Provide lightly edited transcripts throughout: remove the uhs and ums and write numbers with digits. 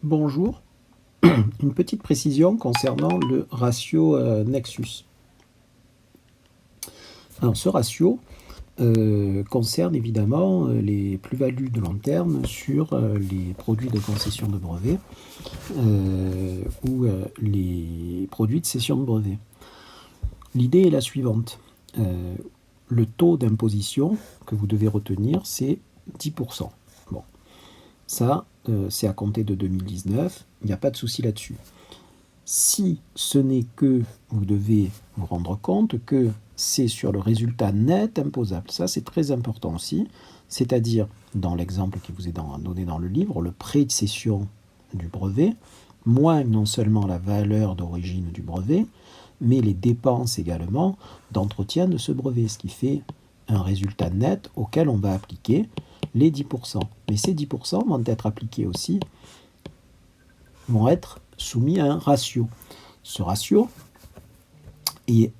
Bonjour, une petite précision concernant le ratio Nexus. Alors ce ratio concerne évidemment les plus-values de long terme sur les produits de concession de brevet ou les produits de cession de brevet. L'idée est la suivante. Le taux d'imposition que vous devez retenir, c'est 10%. Bon, ça, c'est à compter de 2019, il n'y a pas de souci là-dessus. Si ce n'est que vous devez vous rendre compte que c'est sur le résultat net imposable, ça c'est très important aussi, c'est-à-dire dans l'exemple qui vous est donné dans le livre, le prêt de cession du brevet, moins non seulement la valeur d'origine du brevet, mais les dépenses également d'entretien de ce brevet, ce qui fait un résultat net auquel on va appliquer les 10%. Mais ces 10% vont être appliqués aussi, vont être soumis à un ratio. Ce ratio est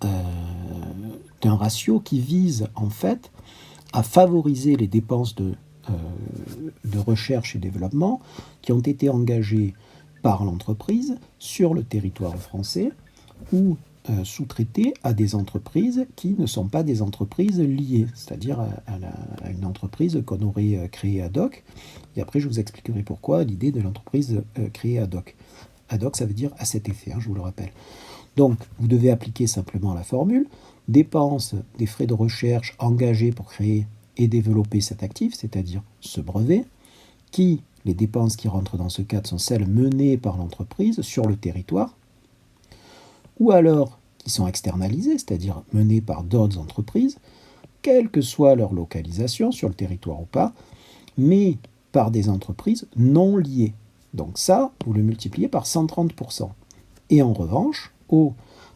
un ratio qui vise en fait à favoriser les dépenses de recherche et développement qui ont été engagées par l'entreprise sur le territoire français ou sous-traitées à des entreprises qui ne sont pas des entreprises liées, c'est-à-dire à une entreprise qu'on aurait créée ad hoc. Et après, je vous expliquerai pourquoi l'idée de l'entreprise créée ad hoc. Ad hoc, ça veut dire à cet effet, je vous le rappelle. Donc, vous devez appliquer simplement la formule. Dépenses des frais de recherche engagés pour créer et développer cet actif, c'est-à-dire ce brevet, les dépenses qui rentrent dans ce cadre sont celles menées par l'entreprise sur le territoire, ou alors qui sont externalisées, c'est-à-dire menées par d'autres entreprises, quelle que soit leur localisation, sur le territoire ou pas, mais par des entreprises non liées. Donc ça, vous le multipliez par 130%. Et en revanche, au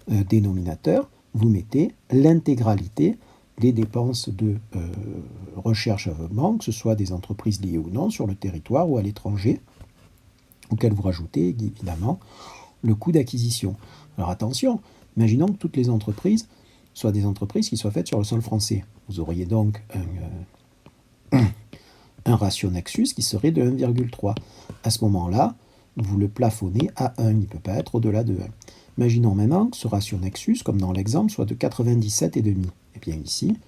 dénominateur, vous mettez l'intégralité des dépenses de recherche et développement, que ce soit des entreprises liées ou non, sur le territoire ou à l'étranger, auquel vous rajoutez évidemment le coût d'acquisition. Alors attention, imaginons que toutes les entreprises soient des entreprises qui soient faites sur le sol français. Vous auriez donc un ratio Nexus qui serait de 1,3. À ce moment-là, vous le plafonnez à 1, il ne peut pas être au-delà de 1. Imaginons maintenant que ce ratio Nexus, comme dans l'exemple, soit de 97,5. Et bien ici,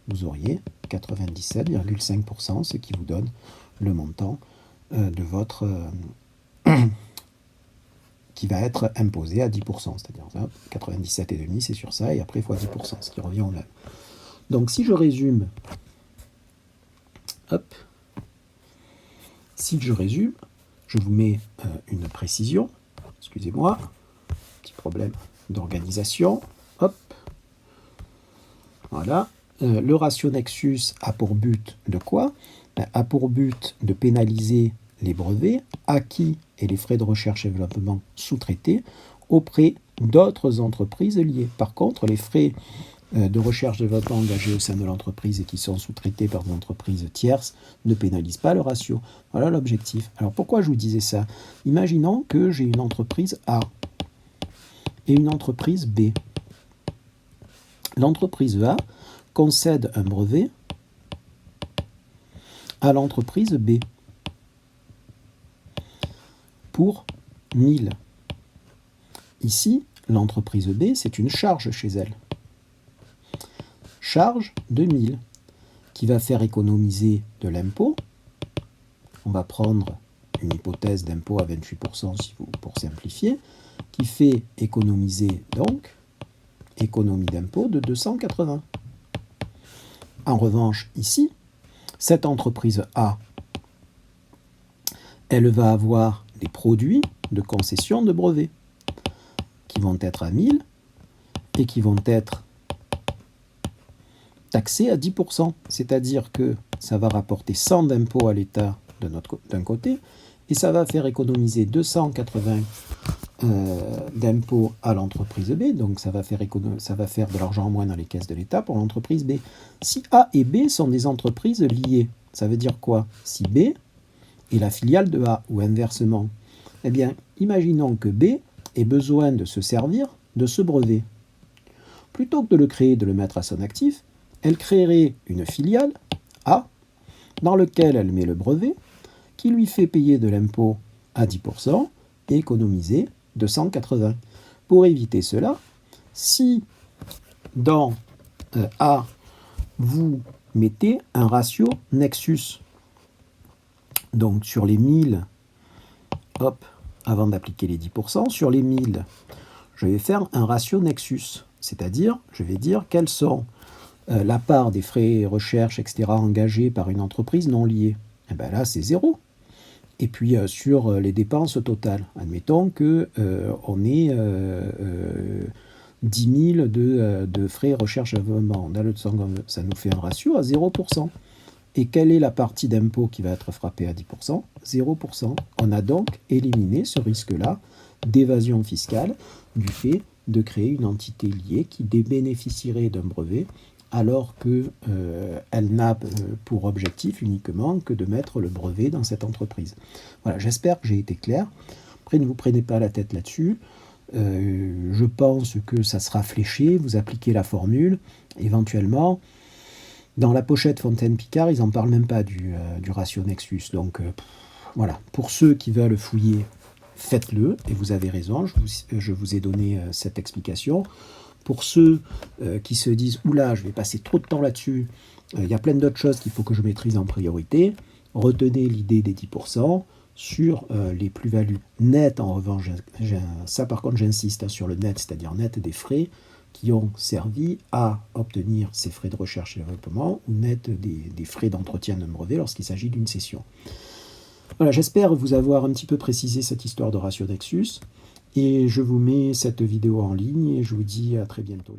vous auriez 97,5%, ce qui vous donne le montant de votre... qui va être imposé à 10%. C'est-à-dire 97,5, c'est sur ça, et après fois 10%, ce qui revient au même. Donc si je résume, je vous mets une précision, excusez-moi, petit problème d'organisation, voilà. Le ratio Nexus a pour but de quoi? A pour but de pénaliser les brevets acquis et les frais de recherche et développement sous-traités auprès d'autres entreprises liées. Par contre, les frais de recherche et développement engagés au sein de l'entreprise et qui sont sous-traités par des entreprises tierces ne pénalisent pas le ratio. Voilà l'objectif. Alors pourquoi je vous disais ça? Imaginons que j'ai une entreprise A et une entreprise B. L'entreprise A concède un brevet à l'entreprise B pour 1000. Ici, l'entreprise B, c'est une charge chez elle. Charge de 1000 qui va faire économiser de l'impôt. On va prendre une hypothèse d'impôt à 28% pour simplifier, qui fait économiser donc économie d'impôt de 280. En revanche, ici, cette entreprise A, elle va avoir des produits de concession de brevets qui vont être à 1000 et qui vont être taxés à 10%. C'est-à-dire que ça va rapporter 100 d'impôts à l'État d'un côté et ça va faire économiser 280 d'impôts à l'entreprise B, donc ça va faire de l'argent en moins dans les caisses de l'État pour l'entreprise B. Si A et B sont des entreprises liées, ça veut dire quoi? Si B est la filiale de A, ou inversement, eh bien, imaginons que B ait besoin de se servir de ce brevet. Plutôt que de le créer et de le mettre à son actif, elle créerait une filiale, A, dans laquelle elle met le brevet, qui lui fait payer de l'impôt à 10% et économiser 280. Pour éviter cela, si dans A, vous mettez un ratio Nexus, donc sur les 1000, hop, avant d'appliquer les 10%, sur les 1000, je vais faire un ratio Nexus, c'est-à-dire, je vais dire quels sont la part des frais recherche, etc., engagés par une entreprise non liée. Et bien là, c'est 0. Et puis sur les dépenses totales, admettons qu'on ait 10 000 de frais recherche développement. Ça nous fait un ratio à 0%. Et quelle est la partie d'impôt qui va être frappée à 10%? 0%. On a donc éliminé ce risque-là d'évasion fiscale du fait de créer une entité liée qui bénéficierait d'un brevet alors qu'elle n'a pour objectif uniquement que de mettre le brevet dans cette entreprise. Voilà, j'espère que j'ai été clair. Après, ne vous prenez pas la tête là-dessus. Je pense que ça sera fléché, vous appliquez la formule, éventuellement. Dans la pochette Fontaine-Picard, ils n'en parlent même pas du ratio Nexus. Donc voilà, pour ceux qui veulent fouiller, faites-le, et vous avez raison, je vous ai donné cette explication. Pour ceux qui se disent « Oula, je vais passer trop de temps là-dessus, il y a plein d'autres choses qu'il faut que je maîtrise en priorité », retenez l'idée des 10% sur les plus-values nettes. En revanche, ça par contre j'insiste sur le net, c'est-à-dire net des frais qui ont servi à obtenir ces frais de recherche et développement ou net des frais d'entretien d'un brevet lorsqu'il s'agit d'une cession. Voilà, j'espère vous avoir un petit peu précisé cette histoire de ratio Nexus. Et je vous mets cette vidéo en ligne et je vous dis à très bientôt.